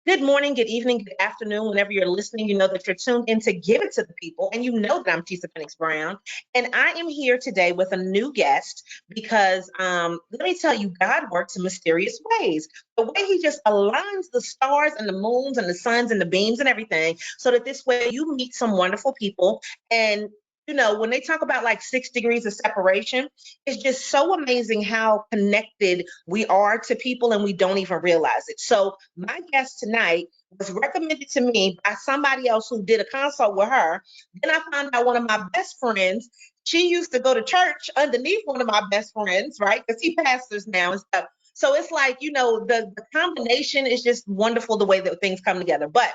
Good morning, good evening, good afternoon. Whenever you're listening, you know that you're tuned in to Give It to the People. And you know that I'm Tisa Pennix-Brown. And I am here today with a new guest because let me tell you, God works in mysterious ways. The way he just aligns the stars and the moons and the suns and the beams and everything so that this way you meet some wonderful people. And when they talk about like 6 degrees of separation, it's just so amazing how connected we are to people and we don't even realize it. So my guest tonight was recommended to me by somebody else who did a consult with her. Then I found out one of my best friends, she used to go to church underneath one of my best friends, right? Because he pastors now and stuff. So it's like, the combination is just wonderful the way that things come together. But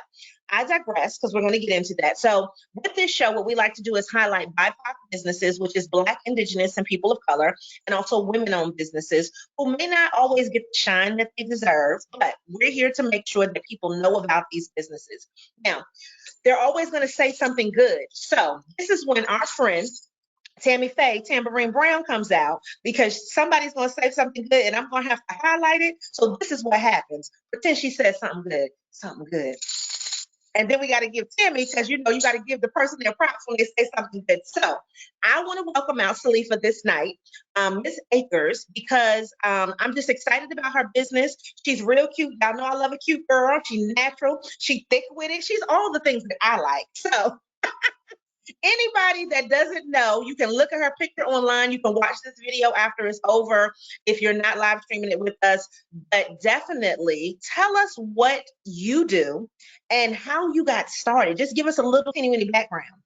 I digress because we're going to get into that. So with this show, what we like to do is highlight BIPOC businesses, which is Black, Indigenous, and people of color, and also women-owned businesses who may not always get the shine that they deserve, but we're here to make sure that people know about these businesses. Now, they're always going to say something good. So this is when our friend Tammy Faye, Tambourine Brown comes out because somebody's going to say something good and I'm going to have to highlight it. So this is what happens. Pretend she said something good, something good. And then we got to give Tammy, because you got to give the person their props when they say something good. So I want to welcome out Salifya this night, Miss Akers, because I'm just excited about her business. She's real cute. Y'all know I love a cute girl. She's natural. She's thick with it. She's all the things that I like. So anybody that doesn't know, you can look at her picture online. You can watch this video after it's over if you're not live streaming it with us. But definitely tell us what you do and how you got started. Just give us a little teeny background.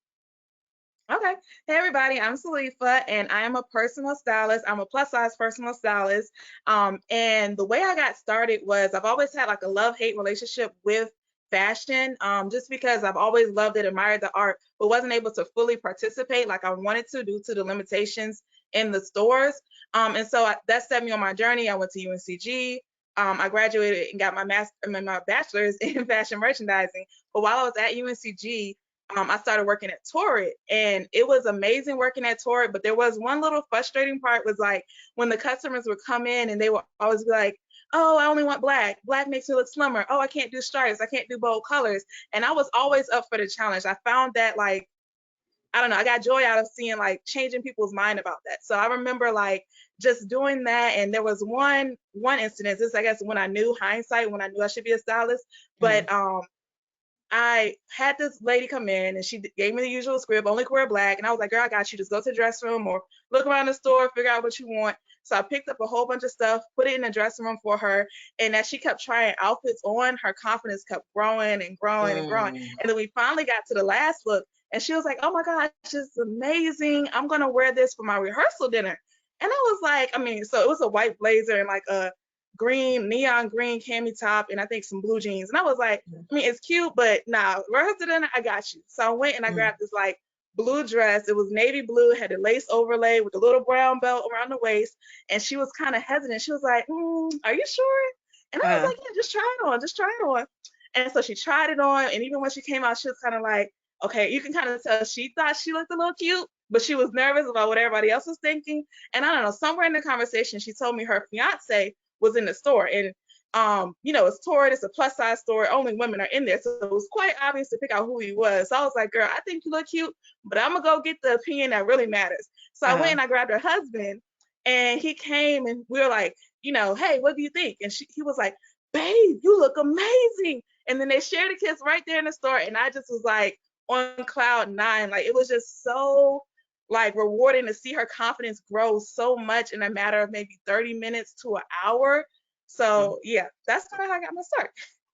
Okay. Hey, everybody. I'm Salifya, and I am a personal stylist. I'm a plus size personal stylist. And the way I got started was I've always had like a love-hate relationship with fashion, just because I've always loved it, admired the art, but wasn't able to fully participate like I wanted to due to the limitations in the stores. And so that set me on my journey. I went to UNCG. I graduated and got my bachelor's in fashion merchandising. But while I was at UNCG, I started working at Torrid, and it was amazing working at Torrid. But there was one little frustrating part, was like when the customers would come in and they would always be like, "Oh, I only want black. Black makes me look slimmer. Oh, I can't do stripes. I can't do bold colors." And I was always up for the challenge. I found that, like, I don't know, I got joy out of seeing like changing people's mind about that. So I remember like just doing that. And there was one incident. This, I guess, when I knew hindsight, when I knew I should be a stylist. But I had this lady come in and she gave me the usual script, only wear black. And I was like, "Girl, I got you. Just go to the dressing room or look around the store, figure out what you want." So I picked up a whole bunch of stuff, put it in the dressing room for her. And as she kept trying outfits on, her confidence kept growing and growing and growing. And then we finally got to the last look and she was like, "Oh my gosh, this is amazing. I'm going to wear this for my rehearsal dinner." And I was like, so it was a white blazer and like a neon green cami top and I think some blue jeans. And I was like, it's cute, but nah, rehearsal dinner, I got you. So I went and I grabbed this like blue dress. It was navy blue, had a lace overlay with a little brown belt around the waist. And she was kind of hesitant. She was like, "Are you sure?" And I was like, "Yeah, just try it on, just try it on." And so she tried it on. And even when she came out, she was kind of like, okay, you can kind of tell she thought she looked a little cute, but she was nervous about what everybody else was thinking. And I don't know, somewhere in the conversation, she told me her fiance was in the store. And it's Torrid, it's a plus size store, only women are in there. So it was quite obvious to pick out who he was. So I was like, "Girl, I think you look cute, but I'm gonna go get the opinion that really matters." So I went and I grabbed her husband and he came and we were like, "Hey, what do you think?" And he was like, "Babe, you look amazing." And then they shared a kiss right there in the store. And I just was like on cloud nine. Like, it was just so like rewarding to see her confidence grow so much in a matter of maybe 30 minutes to an hour. So yeah, that's kind of how I got my start.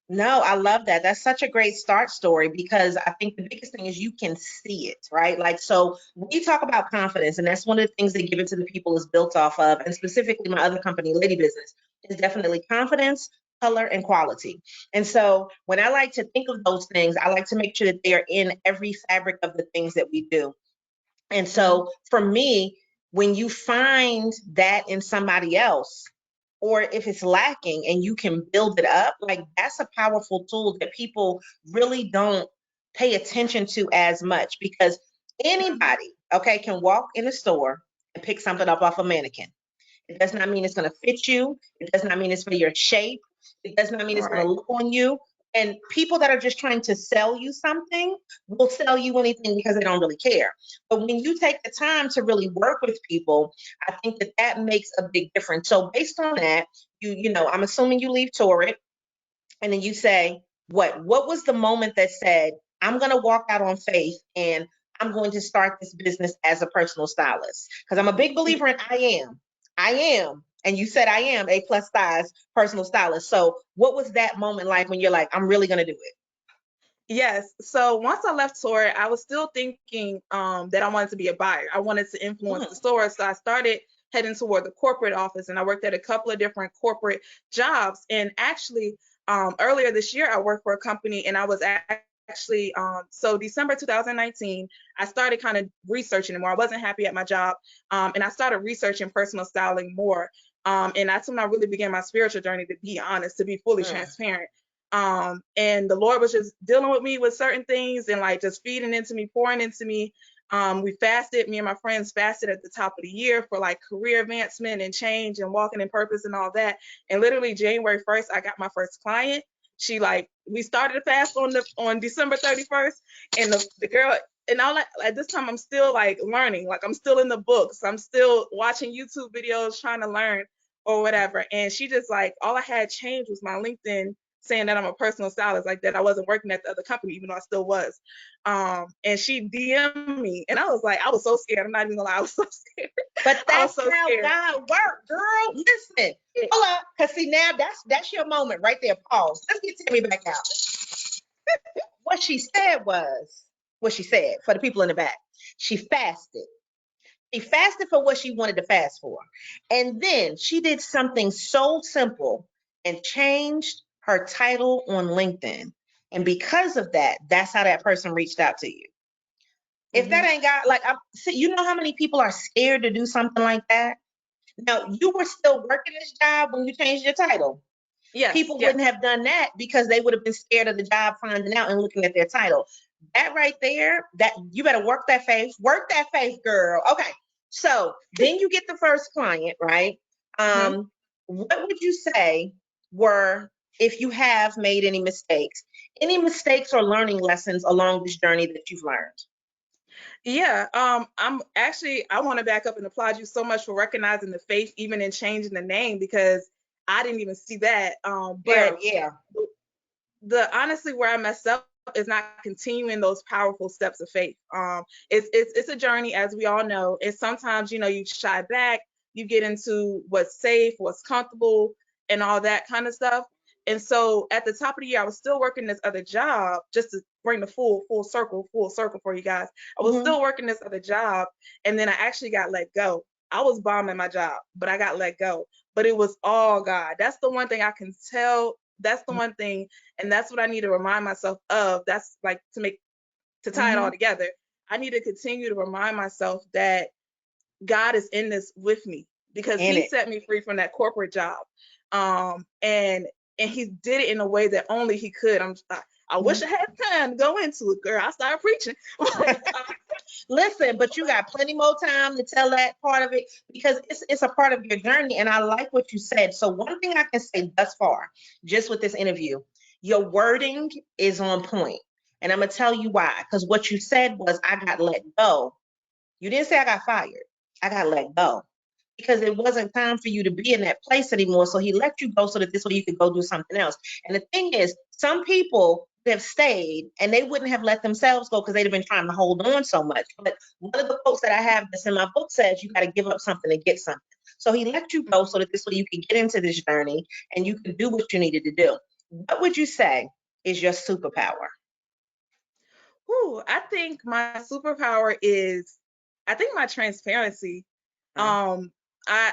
No, I love that. That's such a great start story because I think the biggest thing is you can see it, right? Like, so we talk about confidence, and that's one of the things that Give It to the People is built off of. And specifically, my other company, Lady Business, is definitely confidence, color, and quality. And so when I like to think of those things, I like to make sure that they are in every fabric of the things that we do. And so for me, when you find that in somebody else, or if it's lacking and you can build it up, like that's a powerful tool that people really don't pay attention to as much because anybody, okay, can walk in a store and pick something up off a mannequin. It does not mean it's going to fit you. It does not mean it's for your shape. It does not mean it's going to look on you. And people that are just trying to sell you something will sell you anything because they don't really care. But when you take the time to really work with people, I think that that makes a big difference. So based on that, I'm assuming you leave Torrid, and then you say, what was the moment that said, I'm going to walk out on faith and I'm going to start this business as a personal stylist? Because I'm a big believer in I am, and you said I am a plus size personal stylist. So what was that moment like when you're like, I'm really going to do it? Yes. So once I left Tor, I was still thinking that I wanted to be a buyer. I wanted to influence the Mm, store. So I started heading toward the corporate office, and I worked at a couple of different corporate jobs. And actually, earlier this year, I worked for a company, and I was actually, so December 2019, I started kind of researching it more. I wasn't happy at my job, and I started researching personal styling more. And that's when I really began my spiritual journey, to be honest, to be fully mm. transparent. And the Lord was just dealing with me with certain things and like just feeding into me, pouring into me. We fasted, me and my friends fasted at the top of the year for like career advancement and change and walking in purpose and all that. And literally January 1st, I got my first client. We started a fast on December 31st, and the girl, and all at this time I'm still like learning, like I'm still in the books, I'm still watching YouTube videos trying to learn or whatever. And she just like, all I had changed was my LinkedIn saying that I'm a personal stylist, like that I wasn't working at the other company, even though I still was. And she DM'd me, and I was like, I was so scared. I'm not even gonna lie, I was so scared. But I was that's so how scared. God works, girl. Listen, hold up, because see, now that's your moment right there. Pause. Let's get Tammy back out. What she said was, what she said for the people in the back. She fasted. She fasted for what she wanted to fast for. And then she did something so simple and changed her title on LinkedIn. And because of that, that's how that person reached out to you. If that Hmm. ain't God, like, see, you know how many people are scared to do something like that? Now, you were still working this job when you changed your title. Yes, People yes. wouldn't have done that because they would have been scared of the job finding out and looking at their title. That right there, that you better work that faith, girl. Okay. So then you get the first client, right? Hmm. What would you say were, if you have made any mistakes or learning lessons along this journey that you've learned? Yeah, I want to back up and applaud you so much for recognizing the faith, even in changing the name, because I didn't even see that. But Girl, yeah. the honestly where I messed up is not continuing those powerful steps of faith. It's a journey, as we all know. And sometimes, you shy back, you get into what's safe, what's comfortable, and all that kind of stuff. And so at the top of the year, I was still working this other job, just to bring the full circle for you guys. I was Hmm. still working this other job, and then I actually got let go. I was bombing my job, but I got let go. But it was all God. That's the one thing I can tell. That's the one thing, and that's what I need to remind myself of. That's like to tie it all Hmm. together. I need to continue to remind myself that God is in this with me, because In He it. set me free from that corporate job, and He did it in a way that only He could. I wish I had time to go into it, girl. I started preaching. Listen, but you got plenty more time to tell that part of it because it's a part of your journey. And I like what you said. So one thing I can say thus far, just with this interview, your wording is on point. And I'm gonna tell you why. Because what you said was, I got let go. You didn't say I got fired. I got let go because it wasn't time for you to be in that place anymore. So he let you go so that this way you could go do something else. And the thing is, some people have stayed and they wouldn't have let themselves go because they'd have been trying to hold on so much. But one of the quotes that I have that's in my book says you got to give up something to get something. So he let you go so that this way you can get into this journey and you can do what you needed to do. What would you say is your superpower? Whew, I think my superpower is, I think my transparency. Huh? I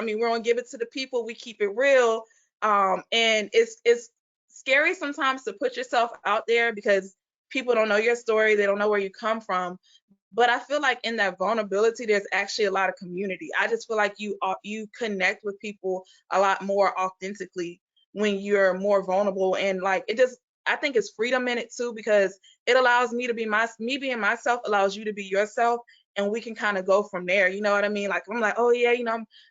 mean, we're gonna give it to the people. We keep it real. And it's scary sometimes to put yourself out there because people don't know your story. They don't know where you come from. But I feel like in that vulnerability, there's actually a lot of community. I just feel like you connect with people a lot more authentically when you're more vulnerable, and like it just, I think it's freedom in it too, because it allows me to be me being myself allows you to be yourself, and we can kind of go from there. You know what I mean? Like I'm like, oh yeah,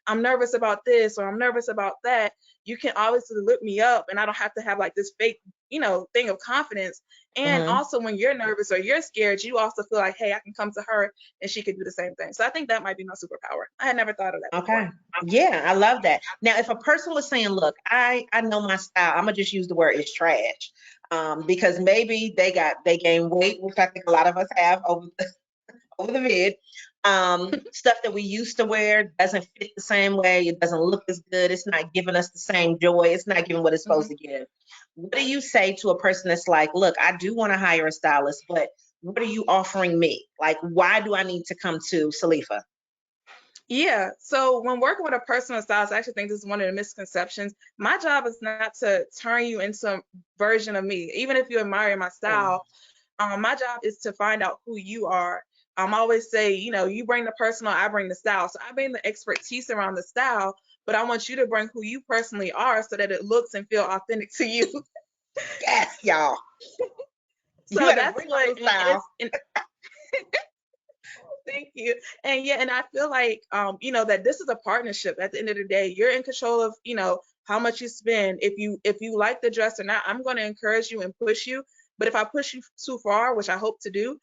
I'm nervous about this or I'm nervous about that. You can obviously look me up, and I don't have to have like this fake, thing of confidence. And Hmm. also when you're nervous or you're scared, you also feel like, hey, I can come to her and she could do the same thing. So I think that might be my superpower. I had never thought of that before. Okay. Yeah, I love that. Now, if a person was saying, "Look, I know my style," I'm gonna just use the word "is trash," because maybe they gained weight, which I think a lot of us have over the vid. Stuff that we used to wear doesn't fit the same way. It doesn't look as good. It's not giving us the same joy. It's not giving what it's supposed Mhm. to give. What do you say to a person that's like, "Look, I do want to hire a stylist, but what are you offering me? Like, why do I need to come to Salifa?" Yeah. So when working with a personal stylist, I actually think this is one of the misconceptions. My job is not to turn you into a version of me. Even if you admire my Mm. style, my job is to find out who you are. I'm always say, you bring the personal, I bring the style. So I bring the expertise around the style, but I want you to bring who you personally are so that it looks and feel authentic to you. Yes, y'all. You So better that's bring on what the and style. it's and thank you. And yeah, and I feel like that this is a partnership. At the end of the day, you're in control of, how much you spend. If you like the dress or not, I'm going to encourage you and push you. But if I push you too far, which I hope to do,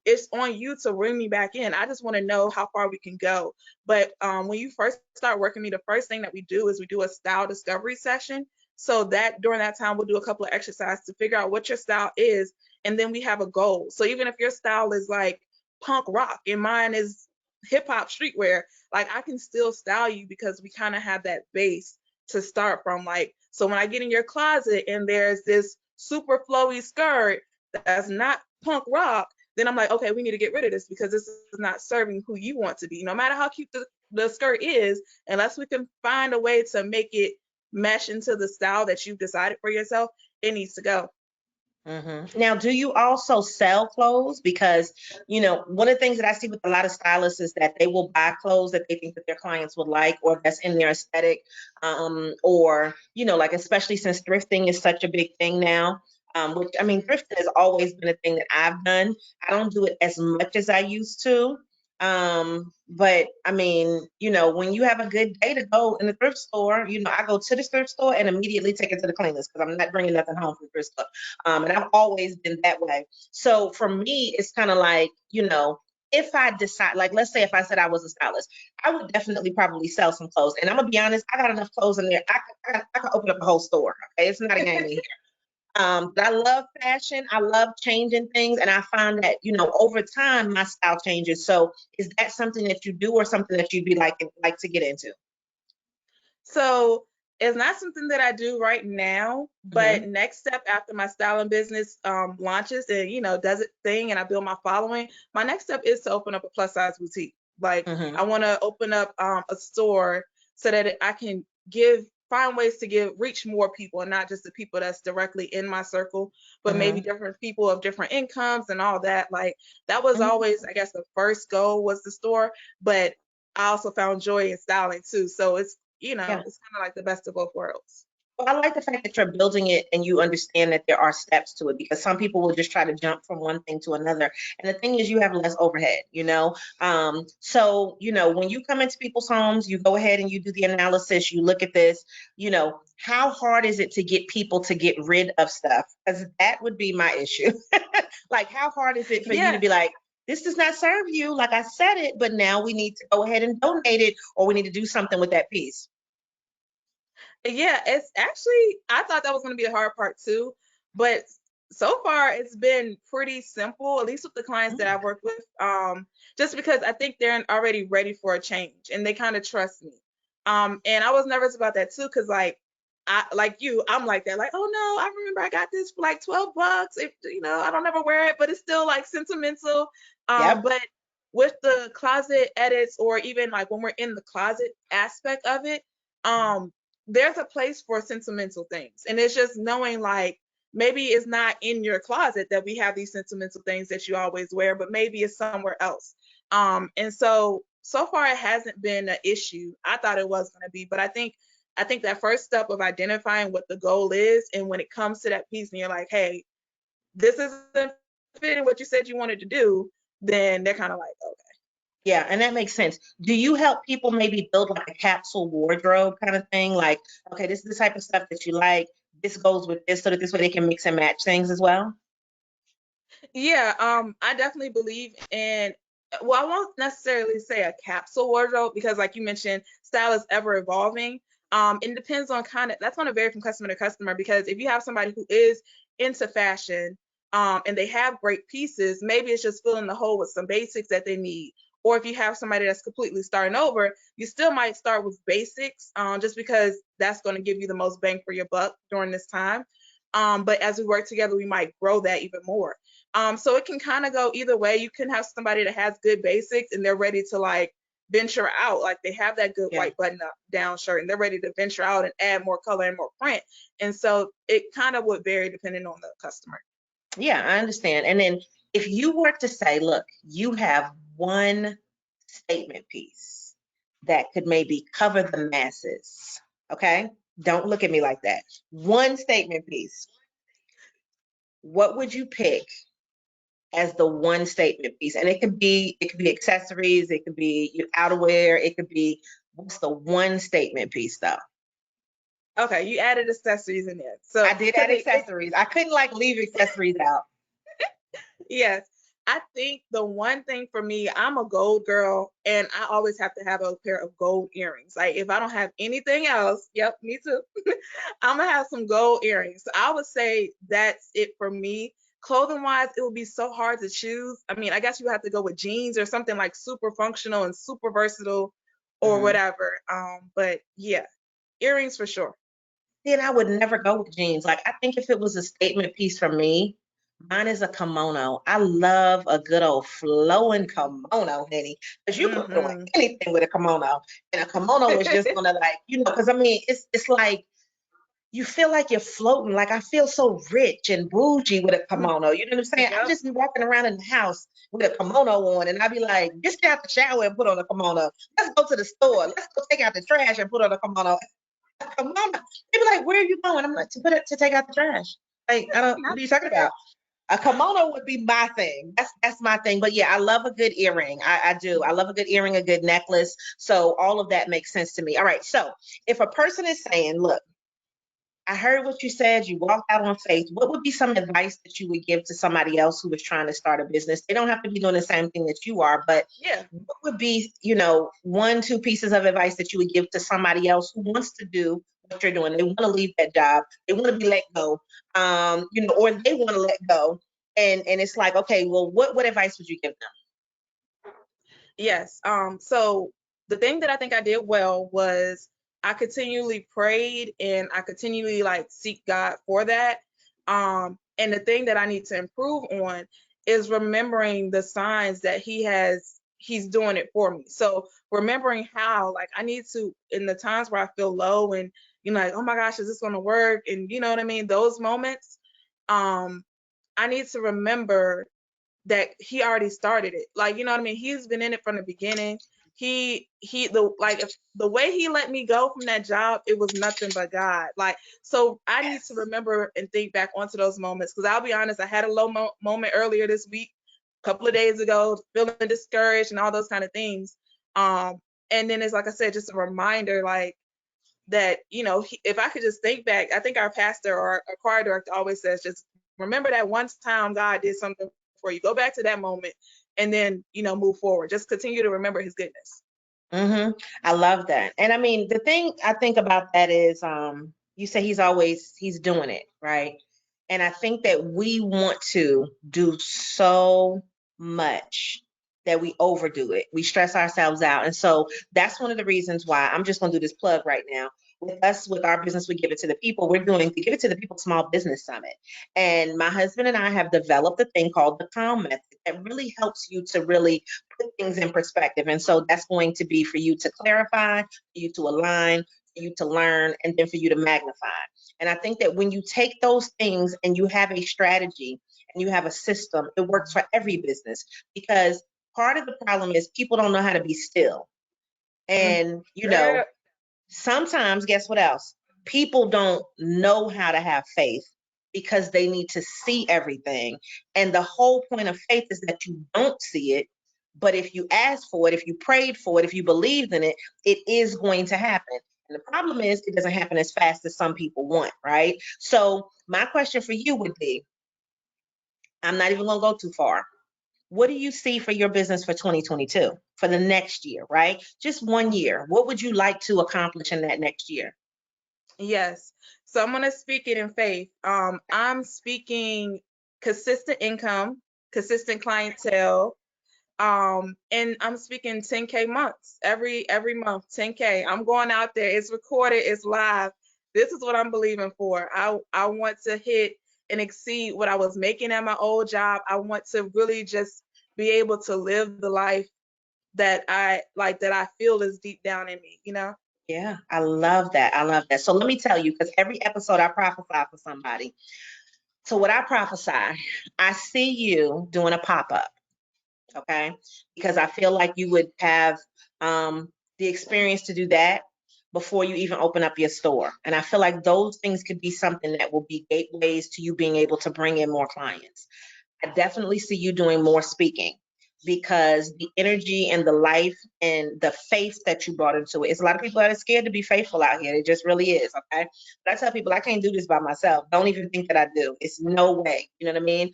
it's on you to bring me back in. I just want to know how far we can go. But when you first start working me, the first thing that we do is we do a style discovery session. So that during that time, we'll do a couple of exercises to figure out what your style is, and then we have a goal. So even if your style is like punk rock and mine is hip hop streetwear, like I can still style you because we kind of have that base to start from. Like, so when I get in your closet and there's this super flowy skirt that's not punk rock, then I'm like, okay, we need to get rid of this because this is not serving who you want to be. No matter how cute the skirt is, unless we can find a way to make it mesh into the style that you've decided for yourself, it needs to go. Now, do you also sell clothes? Because, one of the things that I see with a lot of stylists is that they will buy clothes that they think that their clients would like or that's in their aesthetic. Or, like especially since thrifting is such a big thing now. Which I mean, thrifting has always been a thing that I've done. I don't do it as much as I used to. But I mean, when you have a good day to go in the thrift store, I go to the thrift store and immediately take it to the cleaners because I'm not bringing nothing home from the thrift store. And I've always been that way. So for me, it's kind of like, if I decide, like, let's say if I said I was a stylist, I would definitely probably sell some clothes. And I'm gonna be honest, I got enough clothes in there. I could open up a whole store. Okay, it's not a game in here. But I love fashion. I love changing things, and I find that over time my style changes. So is that something that you do, or something that you'd be like to get into? So it's not something that I do right now, but Hmm. next step after my styling business launches and does its thing and I build my following, my next step is to open up a plus size boutique. Like I Hmm. want to open up a store so that I can find ways to reach more people and not just the people that's directly in my circle, but maybe Hmm. different people of different incomes and all that. Like that was always, I guess, the first goal was the store, but I also found joy in styling too. So Yeah. it's kind of like the best of both worlds. Well, I like the fact that you're building it and you understand that there are steps to it, because some people will just try to jump from one thing to another. And the thing is, you have less overhead. So, when you come into people's homes, you go ahead and you do the analysis, you look at this, how hard is it to get people to get rid of stuff? Because that would be my issue. Like, how hard is it for you to Yeah, be like, this does not serve you, like I said it, but now we need to go ahead and donate it, or we need to do something with that piece? yeah, it's actually, I thought that was going to be the hard part too, but so far it's been pretty simple, at least with the clients that I've worked with. Just because I think they're already ready for a change and they kind of trust me. And I was nervous about that too, because like you, I'm like that, like, oh no, I remember I got this for like $12. If I don't ever wear it, but it's still like sentimental. Yep. But with the closet edits, or even like when we're in the closet aspect of it, there's a place for sentimental things. And it's just knowing like maybe it's not in your closet that we have these sentimental things that you always wear, but maybe it's somewhere else. And so far it hasn't been an issue. I thought it was going to be, but I think that first step of identifying what the goal is, and when it comes to that piece and you're like, hey, this isn't fitting what you said you wanted to do, then they're kind of like, okay. Yeah, and that makes sense. Do you help people maybe build like a capsule wardrobe kind of thing? Like, okay, this is the type of stuff that you like. This goes with this, so that this way they can mix and match things as well. Yeah, I definitely believe in, well, I won't necessarily say a capsule wardrobe because like you mentioned, style is ever evolving. It depends on kind of, that's going to vary from customer to customer because if you have somebody who is into fashion, and they have great pieces, maybe it's just filling the hole with some basics that they need. Or if you have somebody that's completely starting over, you still might start with basics, just because that's going to give you the most bang for your buck during this time. But as we work together, we might grow that even more. So it can kind of go either way. You can have somebody that has good basics and they're ready to like venture out, like they have that good Yeah. white button up down shirt and they're ready to venture out and add more color and more print. And so it kind of would vary depending on the customer. Yeah, I understand. And then if you were to say, look, you have one statement piece that could maybe cover the masses, okay? Don't look at me like that. One statement piece. What would you pick as the one statement piece? And it could be accessories, it could be your outerwear, it could be what's the one statement piece though? Okay, you added accessories in there. So I did because add accessories. I couldn't like leave accessories out. yes, I think the one thing for me, I'm a gold girl and I always have to have a pair of gold earrings. Like if I don't have anything else, yep, me too. I'm gonna have some gold earrings. So I would say that's it for me. Clothing wise, it would be so hard to choose. I mean, I guess you have to go with jeans or something like super functional and super versatile or Mhm. whatever. But yeah, earrings for sure. Then I would never go with jeans. Like I think if it was a statement piece for me, mine is a kimono. I love a good old flowing kimono, honey, because you can put on Hmm. anything with a kimono, and a kimono is just gonna like, because I mean, it's like you feel like you're floating. Like I feel so rich and bougie with a kimono. You know what I'm saying? I Yep. just be walking around in the house with a kimono on, and I'd be like, just get out the shower and put on a kimono. Let's go to the store. Let's go take out the trash and put on a kimono. Come on. They be like, where are you going? I'm like, to put it to take out the trash. Like, I don't, what are you talking about? A kimono would be my thing. That's my thing. But yeah, I love a good earring. I do. I love a good earring, a good necklace. So all of that makes sense to me. All right. So if a person is saying, look, I heard what you said. You walked out on faith. What would be some advice that you would give to somebody else who is trying to start a business? They don't have to be doing the same thing that you are, but Yeah. what would be, one, two pieces of advice that you would give to somebody else who wants to do what you're doing? They want to leave that job. They want to be let go, or they want to let go. And it's like, okay, well, what advice would you give them? Yes. So the thing that I think I did well was I continually prayed and I continually like seek God for that. And the thing that I need to improve on is remembering the signs that he's doing it for me. So remembering how like I need to in the times where I feel low and like, oh my gosh, is this gonna work? And you know what I mean? Those moments, um, I need to remember that he already started it. Like, you know what I mean? He's been in it from the beginning. The like if the way he let me go from that job, it was nothing but God. Like, so I need to Yes. remember and think back onto those moments because I'll be honest, I had a low moment earlier this week, a couple of days ago, feeling discouraged and all those kind of things. And then it's like I said, just a reminder, like that, if I could just think back, I think our pastor or our choir director always says, just remember that one time God did something for you. Go back to that moment and then, move forward. Just continue to remember his goodness. Hmm. I love that. And I mean, the thing I think about that is, you say he's doing it, right? And I think that we want to do so much that we overdo it. We stress ourselves out. And so that's one of the reasons why I'm just going to do this plug right now. With us, with our business, we give it to the people. We're doing the Give It to the People Small Business Summit. And my husband and I have developed a thing called the Calm Method that really helps you to really put things in perspective. And so that's going to be for you to clarify, for you to align, for you to learn, and then for you to magnify. And I think that when you take those things and you have a strategy and you have a system, it works for every business because part of the problem is people don't know how to be still. Mm, And, girl, sometimes, guess what else? People don't know how to have faith because they need to see everything. And the whole point of faith is that you don't see it, But if you ask for it, if you prayed for it, if you believed in it, it is going to happen. And the problem is it doesn't happen as fast as some people want, right? So my question for you would be, I'm not even going to go too far. What do you see for your business for 2022, for the next year, right? Just one year. What would you like to accomplish in that next year? Yes. So I'm gonna speak it in faith. I'm speaking consistent income, consistent clientele, and I'm speaking 10K months every month, 10K. I'm going out there. It's recorded. It's live. This is what I'm believing for. I want to hit and exceed what I was making at my old job. I want to really just be able to live the life that I like, that I feel is deep down in me. You know. Yeah, I love that. I love that. So let me tell you, because every episode I prophesy for somebody. So what I prophesy, I see you doing a pop-up, okay? Because I feel like you would have the experience to do that before you even open up your store. And I feel like those things could be something that will be gateways to you being able to bring in more clients. I definitely see you doing more speaking because the energy and the life and the faith that you brought into it. It's a lot of people that are scared to be faithful out here. It just really is. Okay. But I tell people I can't do this by myself. Don't even think that I do. It's no way. You know what I mean?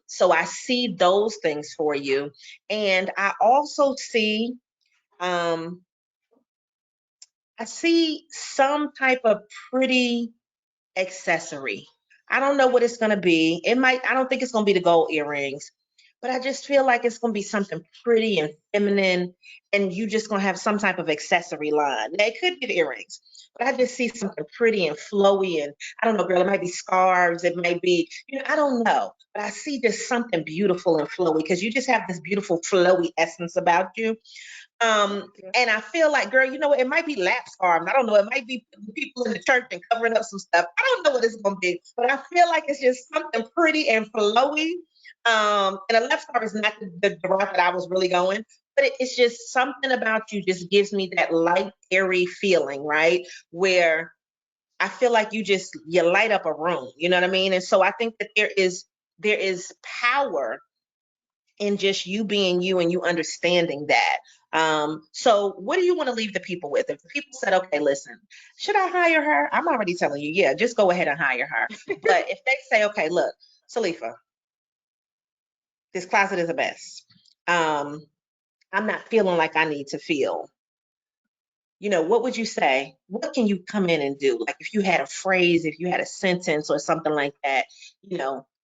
So I see those things for you. And um, I see some type of pretty accessory. I don't know what it's going to be. I don't think it's going to be the gold earrings, but I just feel like it's going to be something pretty and feminine, and you just going to have some type of accessory line. Now, it could be the earrings, but I just see something pretty and flowy, and I don't know, girl, it might be scarves, it might be, I don't know, but I see just something beautiful and flowy because you just have this beautiful flowy essence about you. And I feel like, girl, you know what? It might be lap scarves. I don't know. It might be people in the church and covering up some stuff. I don't know what it's gonna be, but I feel like it's just something pretty and flowy. And a lap scarf is not the route that I was really going, but it's just something about you just gives me that light, airy feeling, right? Where I feel like you light up a room. You know what I mean? And so I think that there is power in just you being you and you understanding that. So what do you want to leave the people with? If the people said, okay, listen, should I hire her? I'm already telling you, yeah, just go ahead and hire her. But if they say, okay, look, Salifya, this closet is a mess. Um, I'm not feeling like I need to feel. What would you say? What can you come in and do? Like if you had a phrase, if you had a sentence or something like that,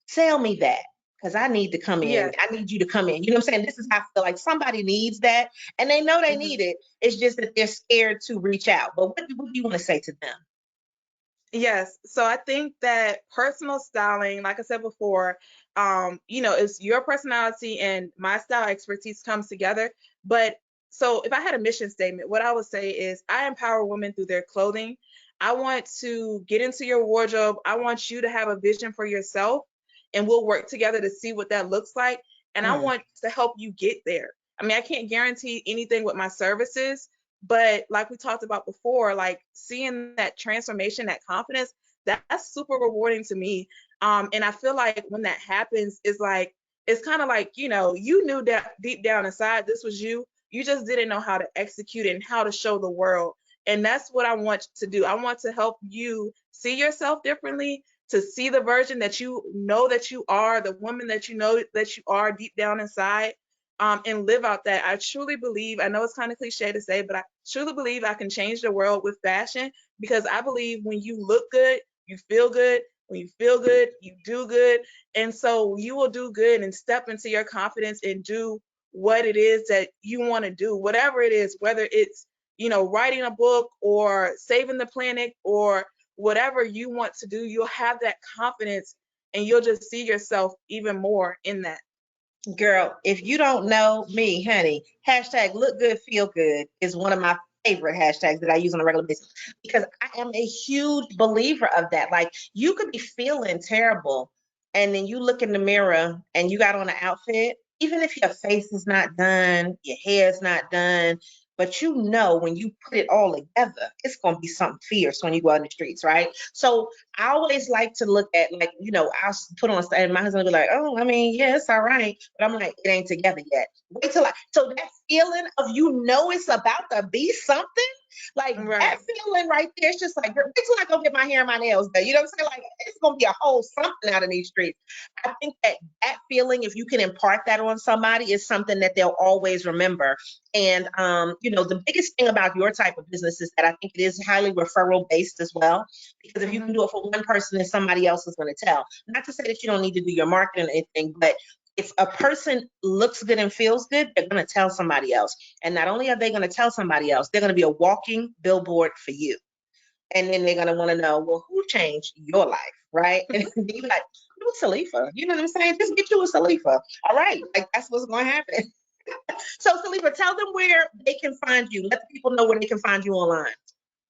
tell me that because I need to come in. Yes. I need you to come in. You know what I'm saying? This is how I feel like somebody needs that and they know they Mhm. need it. It's just that they're scared to reach out. But what do you want to say to them? Yes. So I think that personal styling, like I said before, it's your personality and my style expertise comes together. But so if I had a mission statement, what I would say is I empower women through their clothing. I want to get into your wardrobe. I want you to have a vision for yourself, and we'll work together to see what that looks like. And I Mm, want to help you get there. I mean, I can't guarantee anything with my services, but like we talked about before, like seeing that transformation, that confidence, that's super rewarding to me. And I feel like when that happens, it's kind of like, you knew that deep down inside this was you. You just didn't know how to execute it and how to show the world. And that's what I want to do. I want to help you see yourself differently, to see the version that you know that you are, the woman that you know that you are deep down inside, and live out that. I truly believe, I know it's kind of cliche to say, but I truly believe I can change the world with fashion because I believe when you look good, you feel good. When you feel good, you do good. And so you will do good and step into your confidence and do what it is that you want to do, whatever it is, whether it's, writing a book or saving the planet or whatever you want to do, you'll have that confidence and you'll just see yourself even more in that. girl, if you don't know me, honey, hashtag look good, feel good is one of my favorite hashtags that I use on a regular basis because I am a huge believer of that. Like you could be feeling terrible and then you look in the mirror and you got on an outfit, even if your face is not done, your hair is not done, but you know when you put it all together, it's gonna be something fierce when you go out in the streets, right? So I always like to look at, like, I'll put on, and my husband will be like, oh, I mean, yeah, it's all right. But I'm like, it ain't together yet. Wait till so that feeling of, it's about to be something, like that Right. feeling right there, it's just like, wait till I go get my hair and my nails done. You know what I'm saying? Like, it's gonna be a whole something out in these streets. I think that feeling, if you can impart that on somebody, is something that they'll always remember. And the biggest thing about your type of business is that I think it is highly referral based as well. Because if you can Hmm. do it for one person, then somebody else is going to tell. Not to say that you don't need to do your marketing or anything, but if a person looks good and feels good, they're going to tell somebody else. And not only are they going to tell somebody else, they're going to be a walking billboard for you. And then they're going to want to know, well, who changed your life, right? And be like, who's Salifya? You know what I'm saying? Just get you a Salifya. All right, like that's what's going to happen. So Salifya, tell them where they can find you. Let the people know where they can find you online.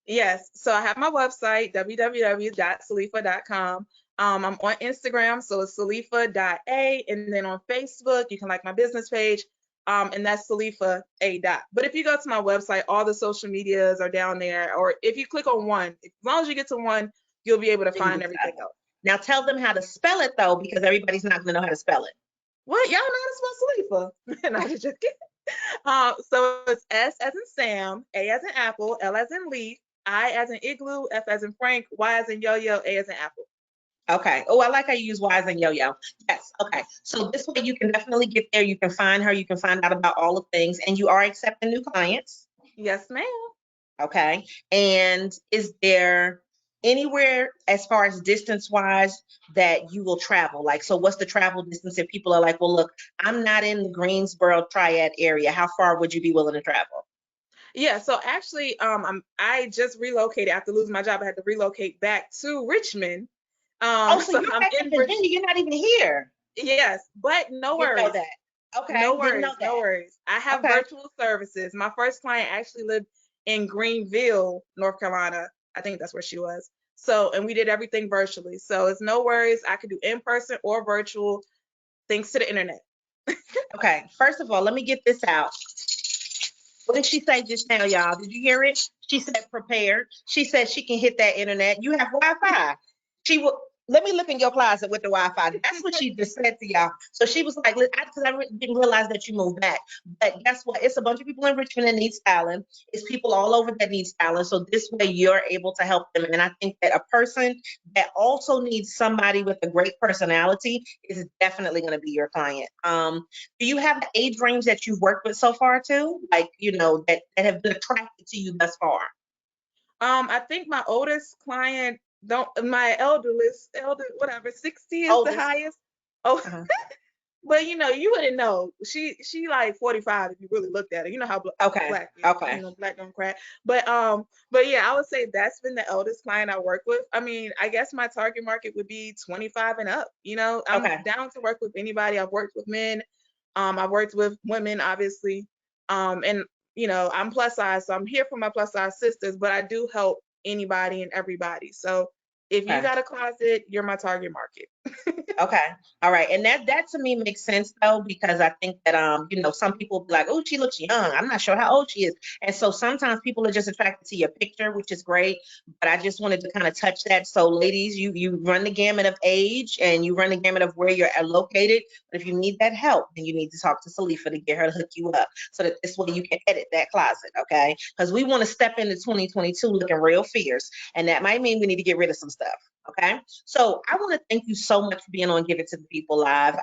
Yes. So I have my website, www.salifya.com. I'm on Instagram, so it's salifya.a, and then on Facebook, you can like my business page, and that's Salifya A. Dot. But if you go to my website, all the social medias are down there. Or if you click on one, as long as you get to one, you'll be able to You can find get everything that. else. Now tell them how to spell it though, because everybody's not going to know how to spell it. What? Y'all know how to spell Salifya? No, just kidding. So it's S as in Sam, A as in apple, L as in leaf, I as in igloo, F as in Frank, Y as in yo-yo, A as in apple. Okay. Oh, I like how you use Wise and Yo-Yo. Yes. Okay. So this way you can definitely get there. You can find her. You can find out about all the things, and you are accepting new clients. Yes, ma'am. Okay. And is there anywhere as far as distance wise that you will travel? Like, so what's the travel distance if people are like, well, look, I'm not in the Greensboro Triad area. How far would you be willing to travel? Yeah, so actually, I just relocated after losing my job. I had to relocate back to Richmond. Oh, so So you're I'm back in in Virginia. You're not even here. yes, but no Didn't know worries. that. No Okay. Didn't know worries, no that. worries. I have Okay. virtual services. My first client actually lived in Greenville, North Carolina. I think that's where she was. So, and we did everything virtually. So it's no worries. I could do in person or virtual, thanks to the internet. Okay. First of all, let me get this out. What did she say just now, y'all? Did you hear it? She said prepared. She said she can hit that internet. You have Wi-Fi. She will. Let me look in your closet with the Wi-Fi. That's what she just said to y'all. So she was like, because didn't realize that you moved back. But guess what? It's a bunch of people in Richmond that need styling. It's people all over that need styling. So this way you're able to help them. And I think that a person that also needs somebody with a great personality is definitely going to be your client. Do you have the age range that you've worked with so far too? Like, that have been attracted to you thus far? I think my oldest client don't my elder whatever 60 is the Oldest. highest. Oh, Uh-huh. but you wouldn't know. She like 45 if you really looked at her. You know how Okay. black is. Okay. Black don't crack. But yeah, I would say that's been the eldest client I work with. I mean, I guess my target market would be 25 and up. I'm Okay. down to work with anybody. I've worked with men. I've worked with women, obviously. And I'm plus size, so I'm here for my plus size sisters, but I do help anybody and everybody. So if you Okay. got a closet, you're my target market. Okay. All right. And that to me makes sense though, because I think that some people be like, oh, she looks young. I'm not sure how old she is. And so sometimes people are just attracted to your picture, which is great. But I just wanted to kind of touch that. So ladies, you run the gamut of age and you run the gamut of where you're located. But if you need that help, then you need to talk to Salifya to get her to hook you up so that this way you can edit that closet. Okay. Because we want to step into 2022 looking real fierce. And that might mean we need to get rid of some stuff. Okay. So I want to thank you so much for being on Give It to the People Live.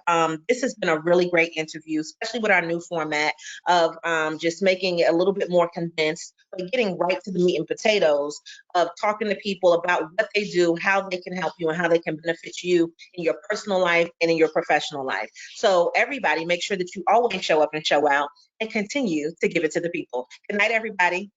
This has been a really great interview, especially with our new format of just making it a little bit more condensed, but getting right to the meat and potatoes of talking to people about what they do, how they can help you, and how they can benefit you in your personal life and in your professional life. So everybody, make sure that you always show up and show out and continue to give it to the people. Good night, everybody.